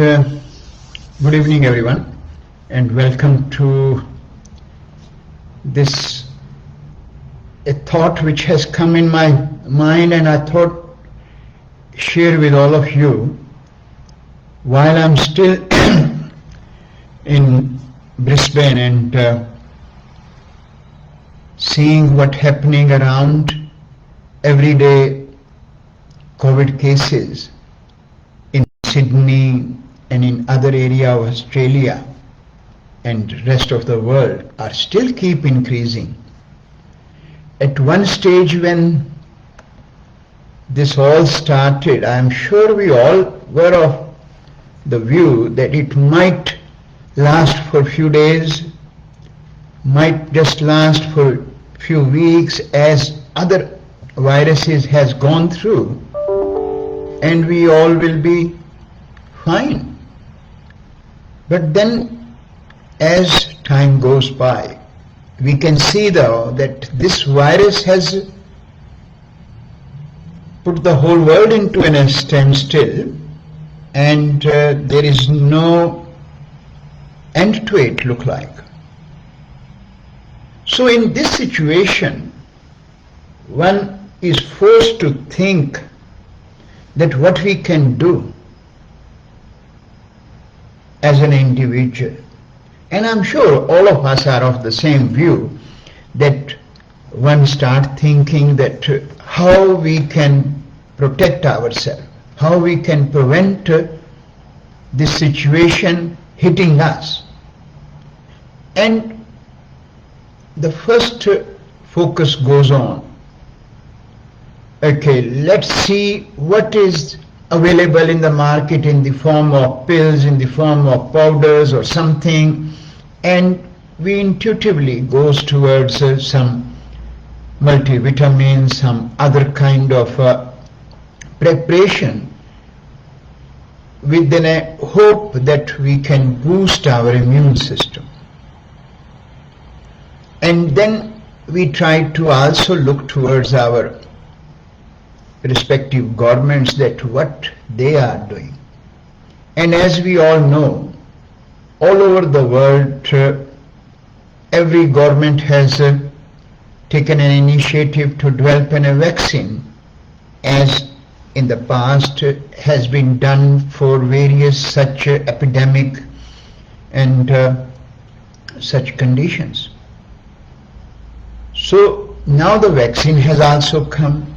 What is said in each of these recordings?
Good evening, everyone, and welcome to this a thought which has come in my mind, and I thought share with all of you while I'm still in Brisbane and seeing what happening around everyday COVID cases in Sydney and in other area of Australia and rest of the world are still keep increasing. At one stage when this all started, I am sure we all were of the view that it might last for a few days, might just last for a few weeks as other viruses has gone through, and we all will be fine. But then as time goes by, we can see though that this virus has put the whole world into a standstill, and there is no end to it, look like. So in this situation, one is forced to think that what we can do as an individual. And I'm sure all of us are of the same view, that one start thinking that how we can protect ourselves, how we can prevent this situation hitting us. And the first focus goes on. Okay, let's see what is available in the market in the form of pills, in the form of powders or something, and we intuitively goes towards some multivitamins, some other kind of preparation with a hope that we can boost our immune system. And then we try to also look towards our respective governments, that what they are doing. And as we all know, all over the world, every government has taken an initiative to develop a vaccine, as in the past has been done for various such epidemic and such conditions. So now the vaccine has also come.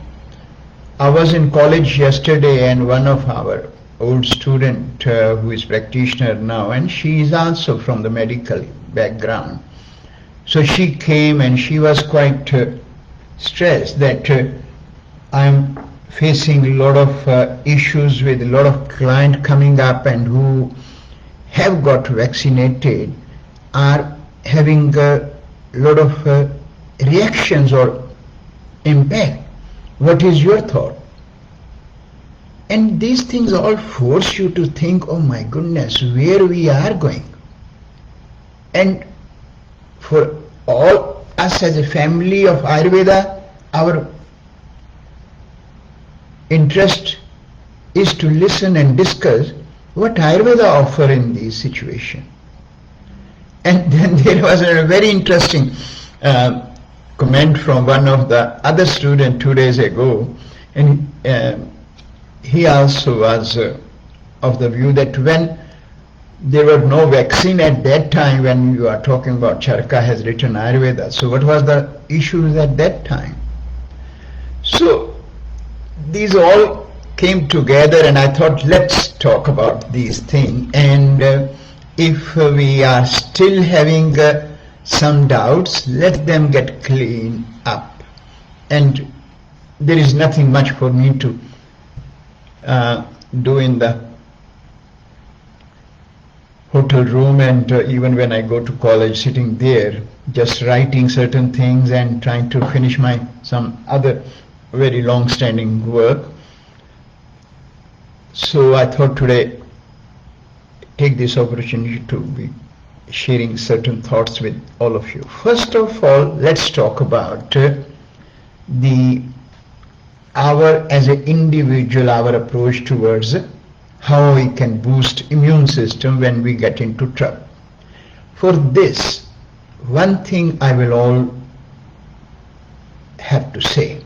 I was in college yesterday, and one of our old student who is practitioner now, and she is also from the medical background. So she came and she was quite stressed that I am facing a lot of issues with a lot of clients coming up and who have got vaccinated are having a lot of reactions or impact. What is your thought? And these things all force you to think, oh my goodness, where we are going. And for all us as a family of Ayurveda, our interest is to listen and discuss what Ayurveda offer in this situation. And then there was a very interesting comment from one of the other students 2 days ago, and he also was of the view that when there were no vaccine at that time, when you are talking about Charka has written Ayurveda, so what was the issues at that time? So these all came together, and I thought let's talk about these things, and if we are still having some doubts, let them get cleaned up. And there is nothing much for me to do in the hotel room, and even when I go to college, sitting there just writing certain things and trying to finish my some other very long-standing work. So I thought today take this opportunity to be sharing certain thoughts with all of you. First of all, let's talk about our as an individual, our approach towards how we can boost immune system when we get into trouble. For this, one thing I will all have to say,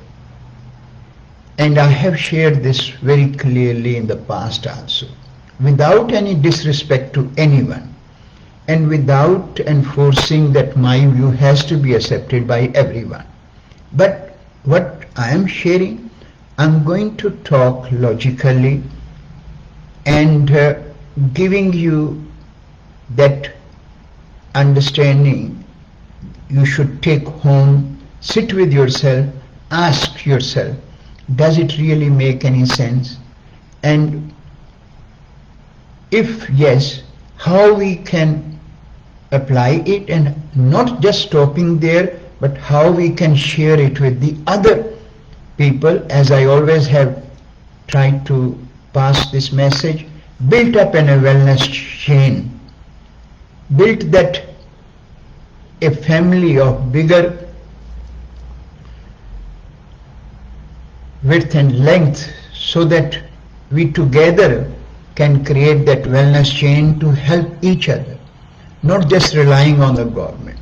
and I have shared this very clearly in the past also, without any disrespect to anyone, and without enforcing that my view has to be accepted by everyone. But what I am sharing, I'm going to talk logically and giving you that understanding you should take home, sit with yourself, ask yourself, does it really make any sense? And if yes, how we can apply it, and not just stopping there, but how we can share it with the other people, as I always have tried to pass this message, built up in a wellness chain, built that a family of bigger width and length, so that we together can create that wellness chain to help each other, not just relying on the government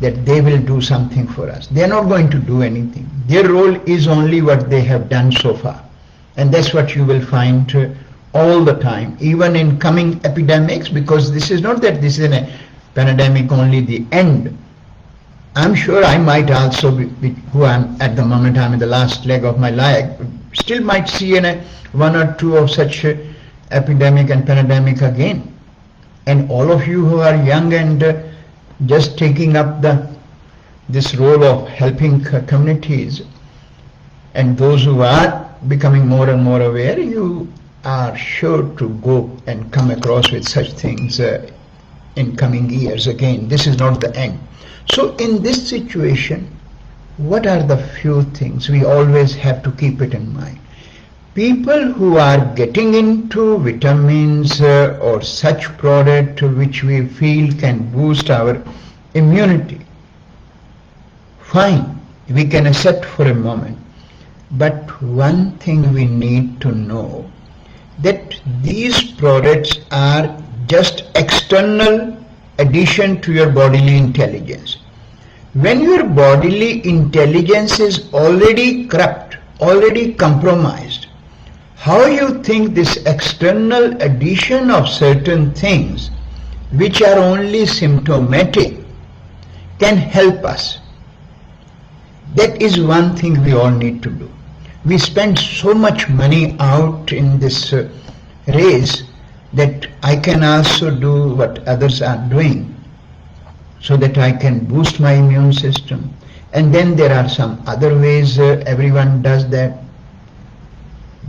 that they will do something for us. They are not going to do anything. Their role is only what they have done so far, and that's what you will find all the time, even in coming epidemics, because this is not that this is a pandemic only the end. I'm sure I might also be who I'm at the moment, I'm in the last leg of my life, still might see in one or two of such epidemic and pandemic again. And all of you who are young and just taking up this role of helping communities, and those who are becoming more and more aware, you are sure to go and come across with such things in coming years again. This is not the end. So in this situation, what are the few things we always have to keep it in mind? People who are getting into vitamins or such product which we feel can boost our immunity, fine, we can accept for a moment. But one thing we need to know, that these products are just external addition to your bodily intelligence. When your bodily intelligence is already corrupt, already compromised, how you think this external addition of certain things which are only symptomatic can help us? That is one thing we all need to do. We spend so much money out in this race that I can also do what others are doing, so that I can boost my immune system. And then there are some other ways everyone does that.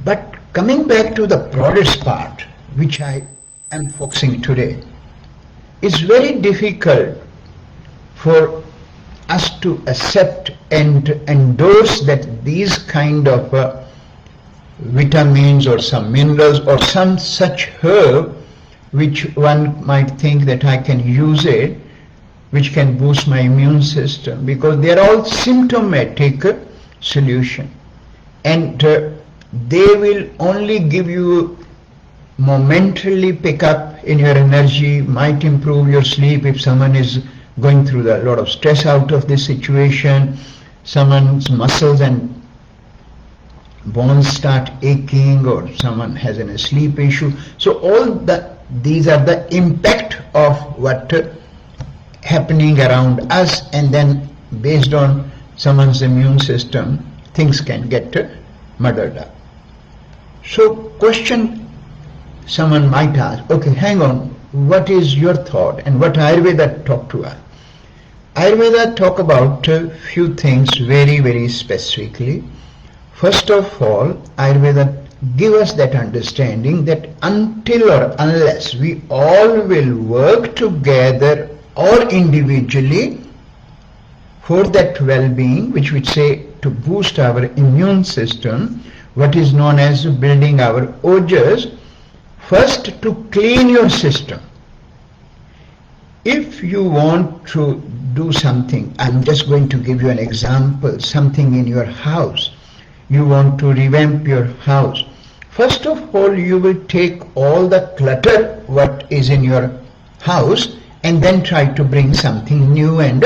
But coming back to the broadest part, which I am focusing today, it's very difficult for us to accept and endorse that these kind of vitamins or some minerals or some such herb which one might think that I can use it, which can boost my immune system, because they are all symptomatic solution, and they will only give you momentarily pick up in your energy, might improve your sleep if someone is going through a lot of stress out of this situation, someone's muscles and bones start aching, or someone has a sleep issue. So these are the impact of what happening around us, and then based on someone's immune system, things can get muddled up. So question someone might ask, okay, hang on, what is your thought, and what Ayurveda talk to us? Ayurveda talk about a few things very, very specifically. First of all, Ayurveda give us that understanding that until or unless we all will work together or individually for that well-being, which we say to boost our immune system, what is known as building our ojas, first to clean your system. If you want to do something, I'm just going to give you an example, something in your house. You want to revamp your house. First of all, you will take all the clutter what is in your house and then try to bring something new and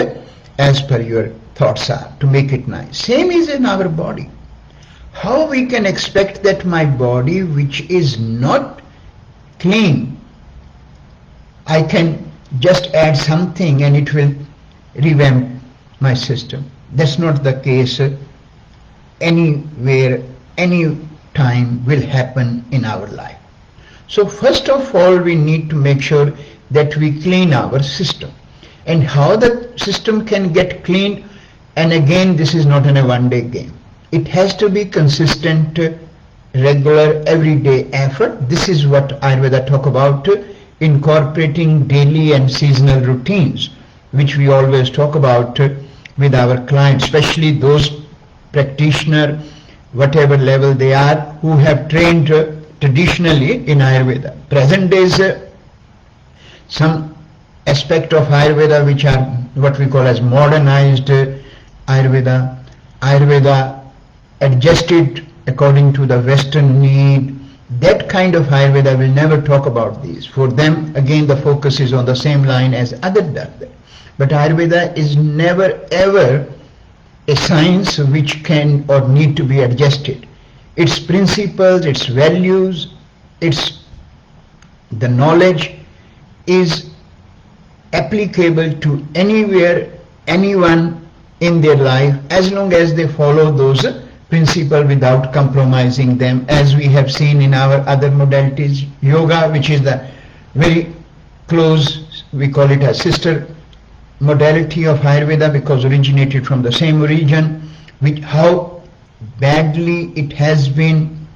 as per your thoughts are to make it nice. Same is in our body. How we can expect that my body which is not clean, I can just add something and it will revamp my system. That's not the case anywhere, any time will happen in our life. So first of all, we need to make sure that we clean our system. And how the system can get cleaned, and again, this is not a one-day game. It has to be consistent, regular, everyday effort. This is what Ayurveda talk about, incorporating daily and seasonal routines, which we always talk about with our clients, especially those practitioners, whatever level they are, who have trained traditionally in Ayurveda. Present days, some aspect of Ayurveda which are what we call as modernized Ayurveda, Ayurveda adjusted according to the Western need. That kind of Ayurveda will never talk about these. For them, again, the focus is on the same line as others do. But Ayurveda is never ever a science which can or need to be adjusted. Its principles, its values, its the knowledge is applicable to anywhere, anyone in their life, as long as they follow those principles without compromising them, as we have seen in our other modalities. Yoga, which is the very close, we call it a sister modality of Ayurveda because originated from the same origin, which how badly it has been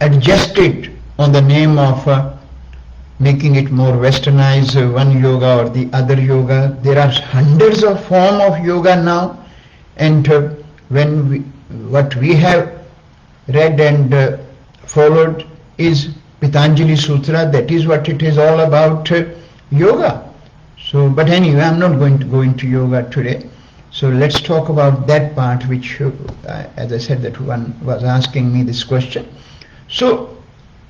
adjusted on the name of making it more westernized, one yoga or the other yoga. There are hundreds of forms of yoga now, and what we have read and followed is Patanjali Sutra. That is what it is all about, yoga. So, but anyway, I'm not going to go into yoga today. So let's talk about that part, which, as I said, that one was asking me this question. So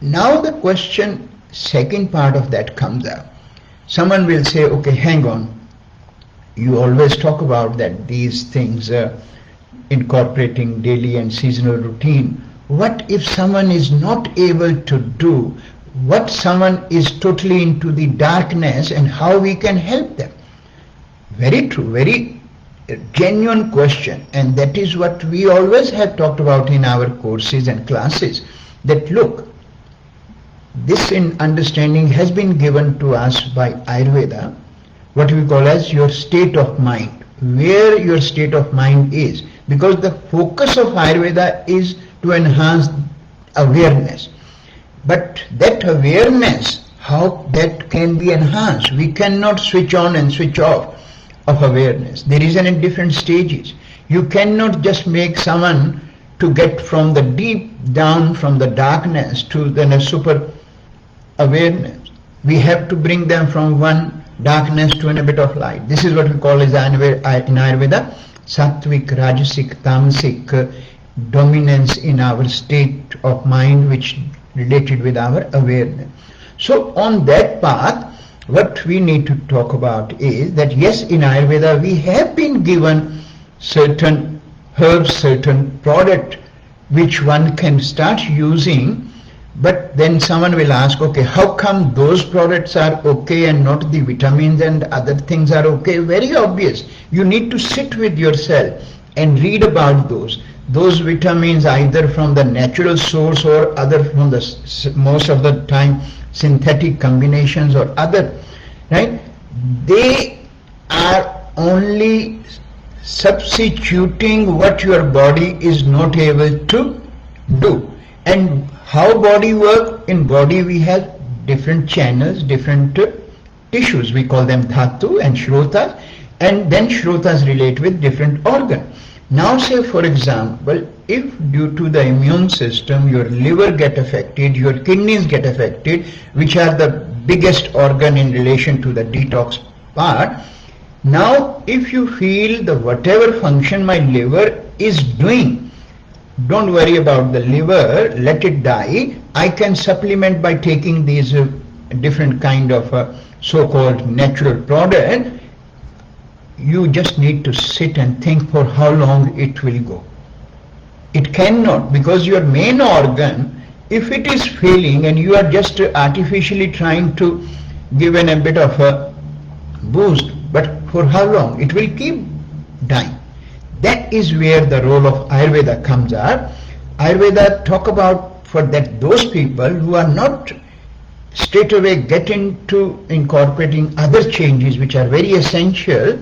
now the question, second part of that comes up. Someone will say, okay, hang on. You always talk about that these things, incorporating daily and seasonal routine. What if someone is not able to do what someone is totally into the darkness, and how we can help them? Very true, very genuine question, and that is what we always have talked about in our courses and classes, that look, this in understanding has been given to us by Ayurveda, what we call as your state of mind, where your state of mind is, because the focus of Ayurveda is to enhance awareness. But that awareness, how that can be enhanced? We cannot switch on and switch off of awareness. There is in different stages. You cannot just make someone to get from the deep down, from the darkness to then a super awareness. We have to bring them from one darkness to a bit of light. This is what we call as in Ayurveda, sattvic, rajasic, tamasic dominance in our state of mind, which related with our awareness. So on that path, what we need to talk about is that yes, in Ayurveda we have been given certain herbs, certain product which one can start using, but then someone will ask, okay, how come those products are okay and not the vitamins and other things are okay? Very obvious. You need to sit with yourself and read about those vitamins, either from the natural source or other from the most of the time synthetic combinations or other, right? They are only substituting what your body is not able to do. And how body work? In body we have different channels, different tissues. We call them dhatu and shrotas, and then shrotas relate with different organs. Now say for example, if due to the immune system your liver get affected, your kidneys get affected, which are the biggest organ in relation to the detox part, now if you feel the whatever function my liver is doing, don't worry about the liver, let it die, I can supplement by taking these different kind of so-called natural product. You just need to sit and think for how long it will go. It cannot, because your main organ, if it is failing and you are just artificially trying to give a bit of a boost, but for how long? It will keep dying. That is where the role of Ayurveda comes up. Ayurveda talk about for that those people who are not straight away get into incorporating other changes which are very essential.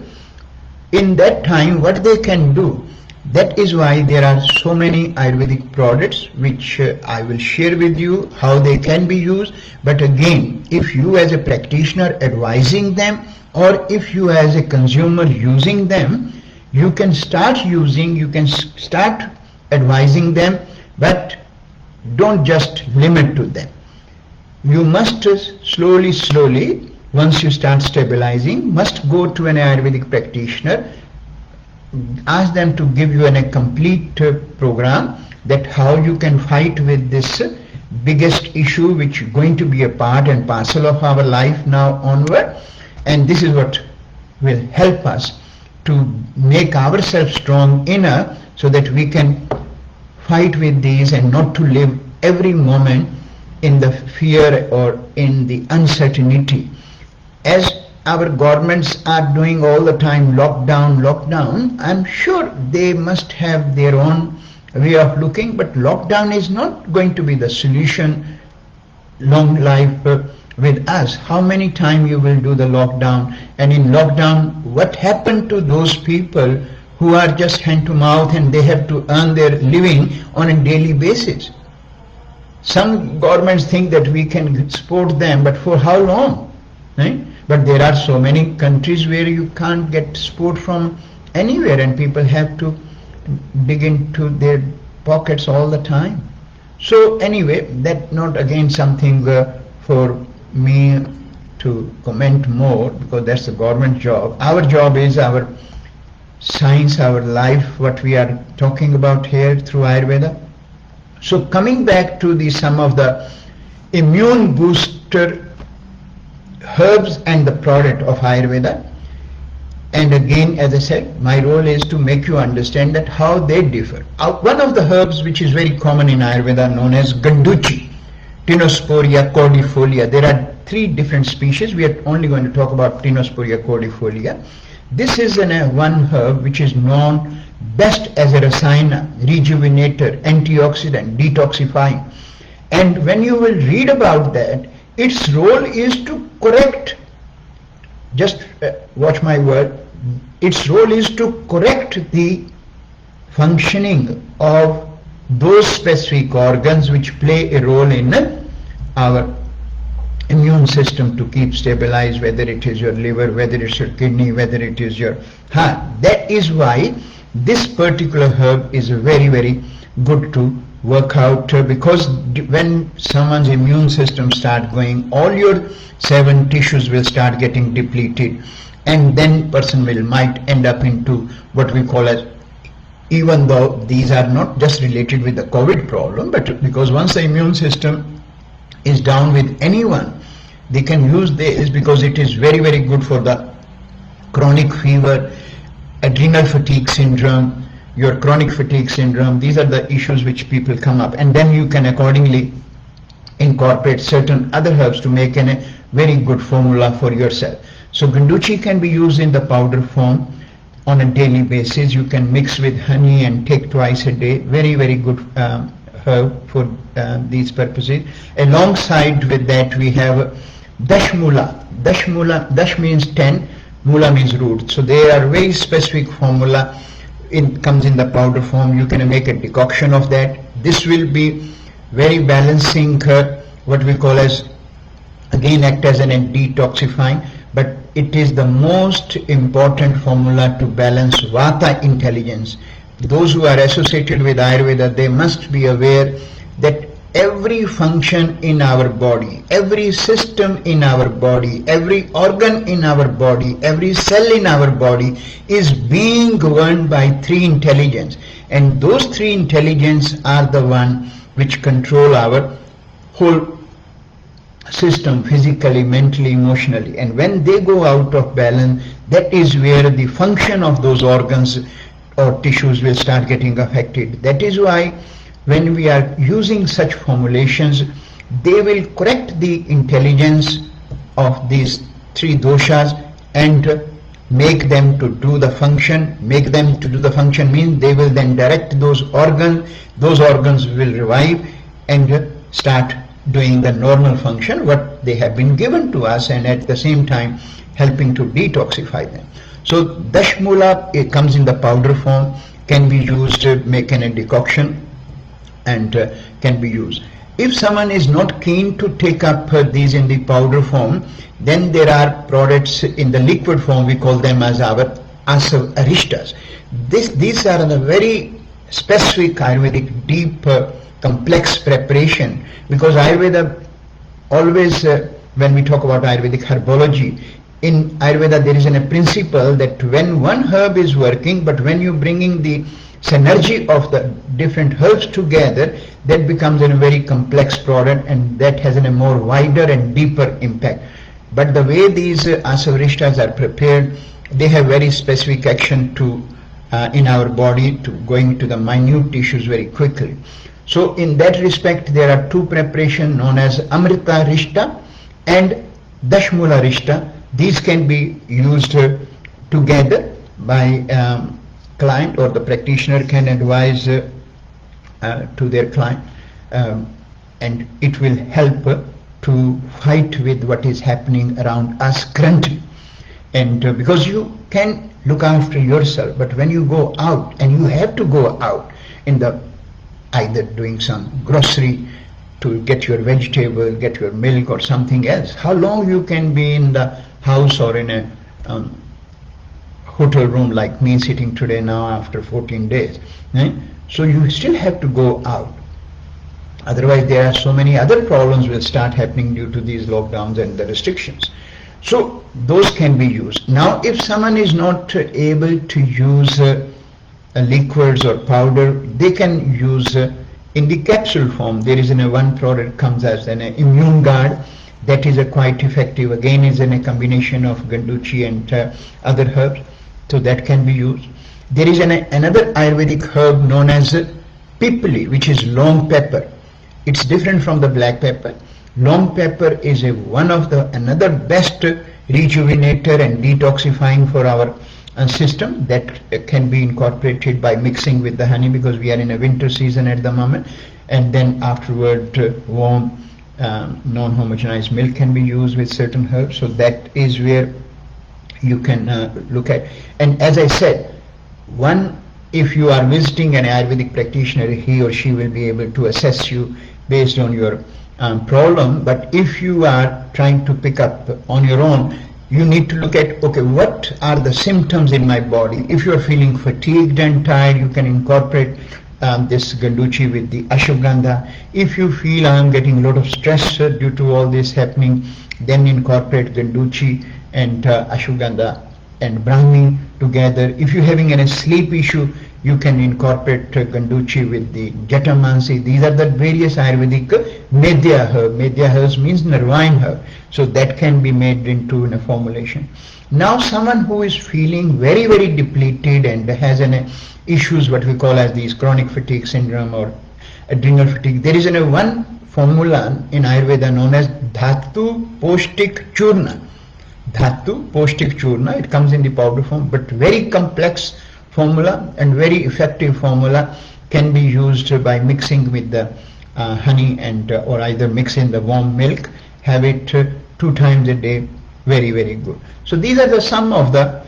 In that time, what they can do. That is why there are so many Ayurvedic products which I will share with you how they can be used. But again, if you as a practitioner advising them, or if you as a consumer using them, you can start using, you can start advising them, but don't just limit to them. You must slowly, once you start stabilizing, must go to an Ayurvedic practitioner, ask them to give you a complete program that how you can fight with this biggest issue which is going to be a part and parcel of our life now onward. And this is what will help us to make ourselves strong enough so that we can fight with these and not to live every moment in the fear or in the uncertainty. As our governments are doing all the time lockdown, I'm sure they must have their own way of looking, but lockdown is not going to be the solution long life with us. How many times you will do the lockdown, and in lockdown what happened to those people who are just hand to mouth and they have to earn their living on a daily basis? Some governments think that we can support them, but for how long? Right? But there are so many countries where you can't get support from anywhere and people have to dig into their pockets all the time. So anyway, that's not again something for me to comment more, because that's the government job. Our job is our science, our life, what we are talking about here through Ayurveda. So coming back to some of the immune booster herbs and the product of Ayurveda, and again, as I said, my role is to make you understand that how they differ. One of the herbs which is very common in Ayurveda known as Ganduchi, Tinosporia cordifolia. There are 3 different species. We are only going to talk about Tinosporia cordifolia. This is one herb which is known best as a rasayana, rejuvenator, antioxidant, detoxifying. And when you will read about that, its role is to correct, just watch my word, its role is to correct the functioning of those specific organs which play a role in our immune system to keep stabilized, whether it is your liver, whether it's your kidney, whether it is your heart. That is why this particular herb is very, very good to work out, because when someone's immune system start going, all your 7 tissues will start getting depleted, and then person might end up into what we call as, even though these are not just related with the COVID problem, but because once the immune system is down with anyone, they can use this because it is very, very good for the chronic fever, adrenal fatigue syndrome, your chronic fatigue syndrome. These are the issues which people come up, and then you can accordingly incorporate certain other herbs to make a very good formula for yourself. So Ganduchi can be used in the powder form on a daily basis. You can mix with honey and take twice a day. Very, very good herb for these purposes. Alongside with that we have Dashmula. Dash means 10, Mula means root. So they are very specific formula. It comes in the powder form. You can make a decoction of that. This will be very balancing, what we call as, again act as an detoxifying, but it is the most important formula to balance Vata intelligence. Those who are associated with Ayurveda, they must be aware that every function in our body, every system in our body, every organ in our body, every cell in our body is being governed by 3 intelligence, and those 3 intelligence are the one which control our whole system physically, mentally, emotionally. And when they go out of balance, that is where the function of those organs or tissues will start getting affected. That is why when we are using such formulations, they will correct the intelligence of these three doshas and make them to do the function. Make them to do the function means they will then direct those organs will revive and start doing the normal function what they have been given to us, and at the same time helping to detoxify them. So Dashmula, it comes in the powder form, can be used, make in a decoction, and can be used. If someone is not keen to take up these in the powder form, then there are products in the liquid form. We call them as our asavarishtas. These are a very specific Ayurvedic deep complex preparation, because Ayurveda always, when we talk about Ayurvedic herbology, in Ayurveda there is a principle that when one herb is working, but when you bringing the synergy of the different herbs together, that becomes a very complex product, and that has a more wider and deeper impact. But the way these asavarishtas are prepared, they have very specific action to in our body, to going to the minute tissues very quickly. So in that respect, there are two preparations known as Amrita Rishta and Dashmula Rishta. These can be used together by client, or the practitioner can advise to their client, and it will help to fight with what is happening around us currently. And because you can look after yourself, but when you go out, and you have to go out in the either doing some grocery to get your vegetable, get your milk or something else, how long you can be in the house or in a hotel room like me sitting today now after 14 days. So you still have to go out. Otherwise there are so many other problems will start happening due to these lockdowns and the restrictions. So those can be used. Now if someone is not able to use liquids or powder, they can use in the capsule form. There is one product comes as an immune guard, that is quite effective. Again is in a combination of ganduchi and other herbs, so that can be used. There is another Ayurvedic herb known as pipli, which is long pepper. It's different from the black pepper. Long pepper is one of the another best rejuvenator and detoxifying for our system, that can be incorporated by mixing with the honey, because we are in a winter season at the moment, and then afterward warm non-homogenized milk can be used with certain herbs. So that is where you can look at. And as I said, if you are visiting an Ayurvedic practitioner, he or she will be able to assess you based on your problem. But if you are trying to pick up on your own, you need to look at, okay, what are the symptoms in my body? If you are feeling fatigued and tired, you can incorporate this ganduchi with the ashwagandha. If you feel I am getting a lot of stress due to all this happening, then incorporate ganduchi and ashwagandha and brahmi together. If you're having a sleep issue, you can incorporate ganduchi with the jatamansi. These are the various Ayurvedic medhya herb. Medhya herbs means Nirvine herb. So that can be made into a formulation. Now someone who is feeling very, very depleted and has issues what we call as these chronic fatigue syndrome or adrenal fatigue, there is one formula in Ayurveda known as Dhatu Poshtik Churna. Dhatu Poshtik Churna, it comes in the powder form, but very complex formula and very effective formula, can be used by mixing with the honey and or either mix in the warm milk, have it 2 times a day, very, very good. So these are some of the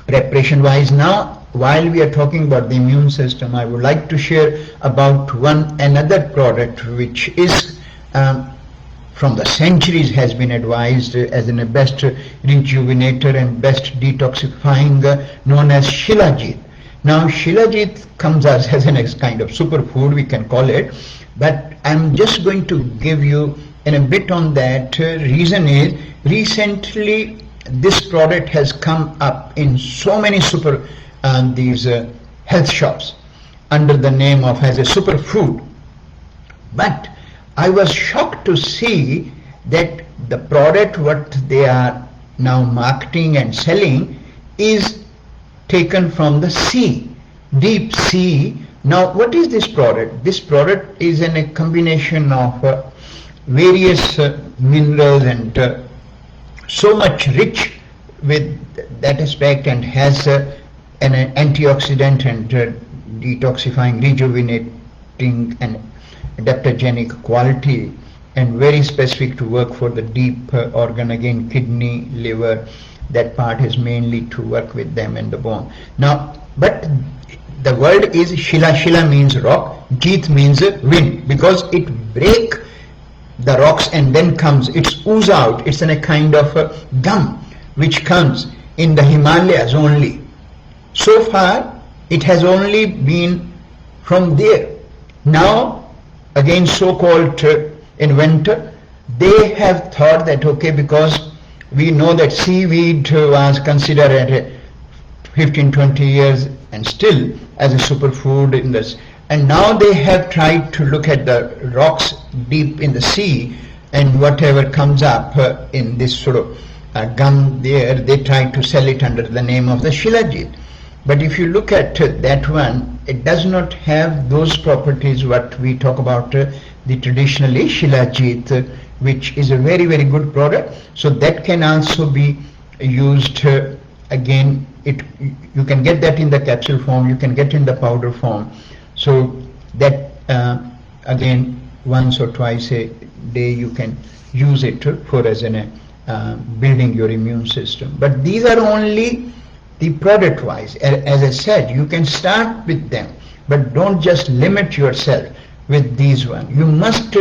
preparation wise. Now while we are talking about the immune system, I would like to share about another product which is from the centuries has been advised as the best rejuvenator and best detoxifying, known as Shilajit. Now Shilajit comes as a kind of superfood, we can call it, but I'm just going to give you a bit on that. Reason is, recently this product has come up in so many these health shops under the name of as a superfood, but I was shocked to see that the product what they are now marketing and selling is taken from the sea, deep sea. Now what is this product? This product is a combination of various minerals and so much rich with that aspect, and has an antioxidant and detoxifying, rejuvenating and adaptogenic quality, and very specific to work for the deep organ, again kidney, liver. That part is mainly to work with them and the bone. Now, but the word is Shila. Shila means rock, Jeet means wind, because it break the rocks and then comes, it's ooze out, it's in a kind of gum which comes in the Himalayas only. So far it has only been from there. Now again so-called inventor, they have thought that okay, because we know that seaweed was considered at 15-20 years and still as a superfood in this, and now they have tried to look at the rocks deep in the sea, and whatever comes up in this sort of gum there, they try to sell it under the name of the Shilajit. But if you look at that one, it does not have those properties what we talk about the traditionally Shilajit, which is a very, very good product. So that can also be used again. You can get that in the capsule form, you can get in the powder form. So that again, once or twice a day you can use it for as an building your immune system. But these are only the product wise. As I said, you can start with them, but don't just limit yourself with these one. You must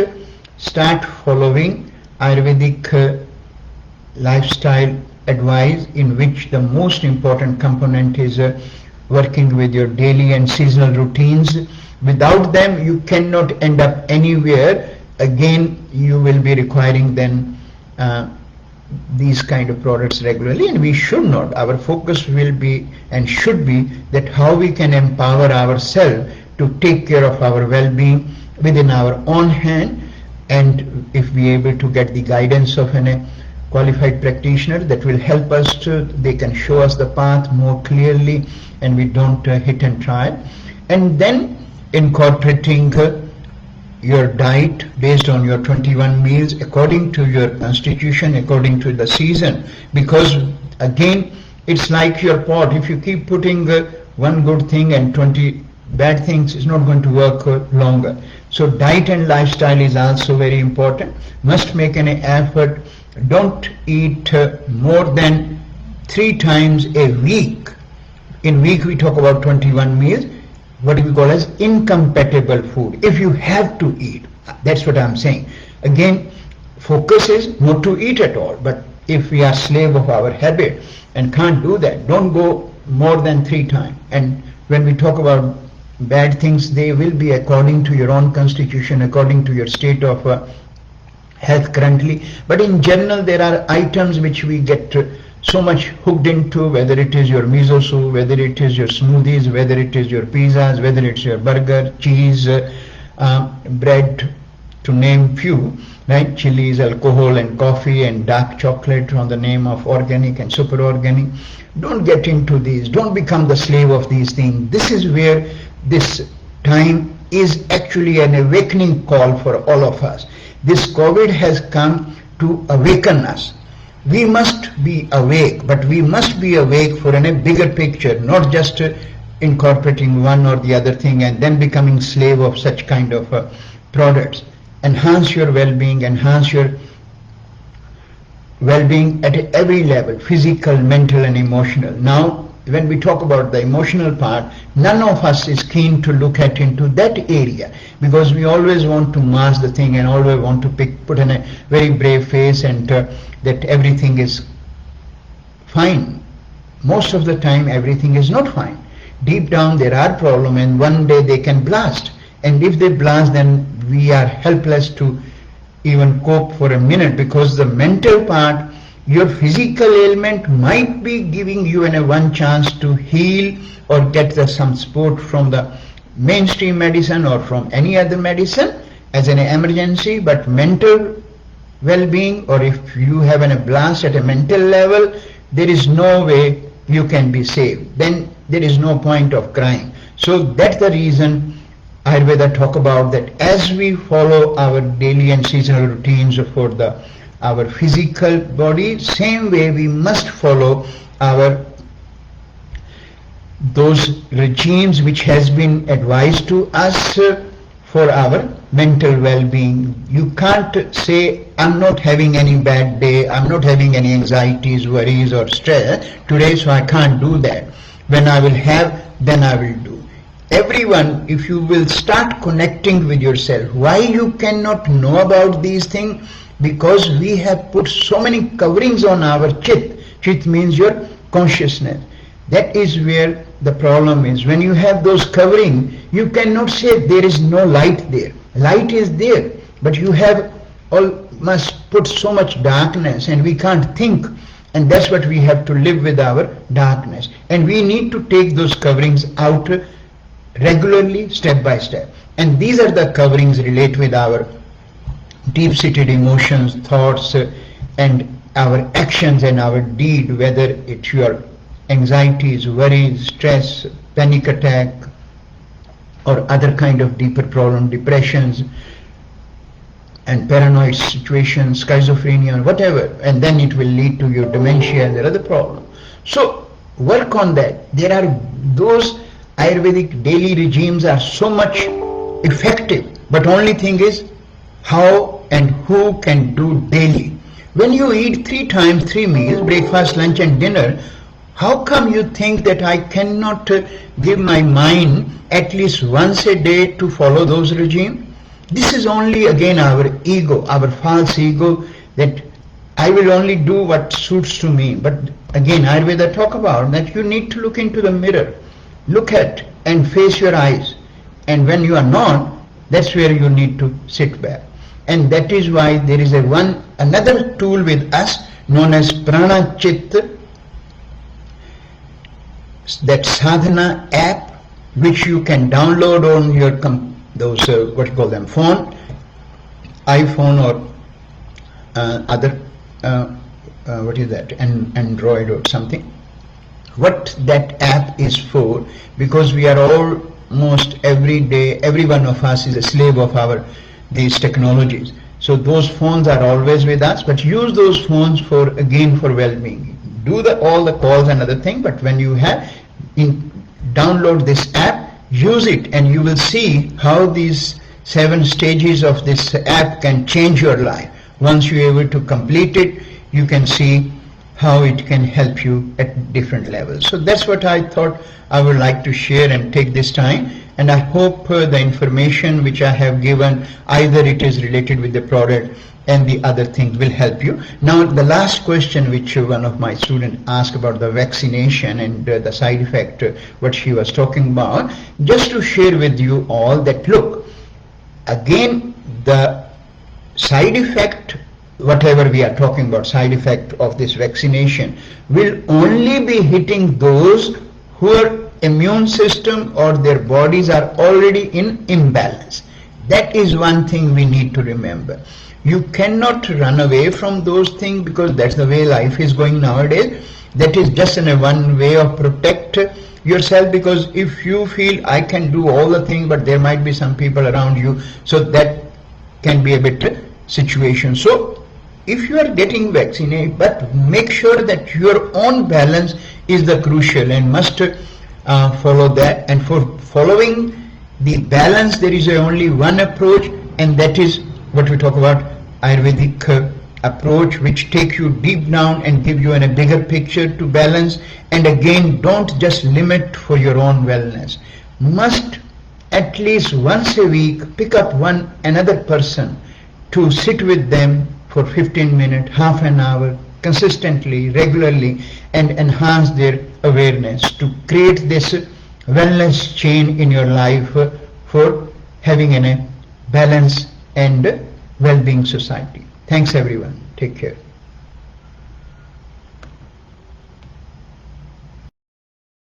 start following Ayurvedic lifestyle advice, in which the most important component is working with your daily and seasonal routines. Without them you cannot end up anywhere. Again, you will be requiring then these kind of products regularly, and we should not. Our focus will be and should be that how we can empower ourselves to take care of our well-being within our own hand, and if we are able to get the guidance of a qualified practitioner that will help us to, they can show us the path more clearly and we don't hit and try. And then incorporating your diet based on your 21 meals according to your constitution, according to the season, because again it's like your pot. If you keep putting one good thing and 20 bad things, it's not going to work longer. So diet and lifestyle is also very important. Must make an effort. Don't eat more than 3 times a week. In week we talk about 21 meals, what we call as incompatible food. If you have to eat, that's what I'm saying. Again, focus is not to eat at all, but if we are slave of our habit and can't do that, don't go more than 3 times. And when we talk about bad things, they will be according to your own constitution, according to your state of health currently. But in general, there are items which we get so much hooked into, whether it is your miso soup, whether it is your smoothies, whether it is your pizzas, whether it's your burger, cheese, bread, to name few, right? Chilies, alcohol and coffee and dark chocolate on the name of organic and super organic. Don't get into these. Don't become the slave of these things. This is where this time is actually an awakening call for all of us. This COVID has come to awaken us. We must be awake, but we must be awake for a bigger picture, not just incorporating one or the other thing and then becoming slave of such kind of products. Enhance your well-being, enhance your well-being at every level, physical, mental and emotional. Now, when we talk about the emotional part, none of us is keen to look at into that area, because we always want to mask the thing and always want to put in a very brave face and that everything is fine. Most of the time everything is not fine. Deep down there are problems, and one day they can blast, and if they blast, then we are helpless to even cope for a minute, because the mental part, your physical ailment might be giving you one chance to heal or get some support from the mainstream medicine or from any other medicine. as an emergency, but mental well-being, or if you have a blast at a mental level, there is no way you can be saved. Then there is no point of crying. So that's the reason Ayurveda talk about that as we follow our daily and seasonal routines for our physical body, same way we must follow our those regimes which has been advised to us for our mental well-being. You can't say, I'm not having any bad day, I'm not having any anxieties, worries or stress today, so I can't do that. When I will have, then I will do. Everyone, if you will start connecting with yourself, why you cannot know about these things? Because we have put so many coverings on our chit. Chit means your consciousness. That is where the problem is. When you have those covering, you cannot say there is no light there. Light is there, but you have must put so much darkness, and we can't think, and that's what we have to live with, our darkness. And we need to take those coverings out regularly, step by step. And these are the coverings relate with our deep-seated emotions, thoughts, and our actions and our deed, whether it's your anxieties, worries, stress, panic attack, or other kind of deeper problem, depressions, and paranoid situations, schizophrenia, whatever, and then it will lead to your dementia and the other problem. So work on that. There are those Ayurvedic daily regimes are so much effective, but only thing is how and who can do daily. When you eat 3 times 3 meals, breakfast, lunch and dinner, how come you think that I cannot give my mind at least once a day to follow those regimes? This is only again our ego, our false ego, that I will only do what suits to me. But again, Ayurveda talk about that you need to look into the mirror, look at and face your eyes. And when you are not, that's where you need to sit back. And that is why there is another tool with us known as Prana Chit, that sadhana app, which you can download on your what you call them, phone, iPhone or other what is that, Android or something. What that app is for, because we are almost every day, every one of us is a slave of these technologies. So those phones are always with us, but use those phones for well-being. Do all the calls and other thing, but when you download this app, use it, and you will see how these 7 stages of this app can change your life. Once you're able to complete it, you can see how it can help you at different levels. So that's what I thought I would like to share and take this time. And I hope the information which I have given, either it is related with the product and the other things, will help you. Now the last question which one of my students asked about the vaccination and the side effect, what she was talking about, just to share with you all that, look, again, the side effect, whatever we are talking about, side effect of this vaccination, will only be hitting those who immune system or their bodies are already in imbalance. That is one thing we need to remember. You cannot run away from those things, because that's the way life is going nowadays. That is just one way of protect yourself, because if you feel I can do all the things, but there might be some people around you, so that can be a bit situation. So if you are getting vaccinated, but make sure that your own balance is the crucial, and must follow that. And for following the balance, there is only one approach, and that is what we talk about, Ayurvedic approach, which take you deep down and give you a bigger picture to balance. And again, don't just limit for your own wellness. Must at least once a week pick up another person to sit with them for 15 minutes, half an hour, consistently, regularly, and enhance their awareness to create this wellness chain in your life for having a balance and well-being society. Thanks everyone. Take care.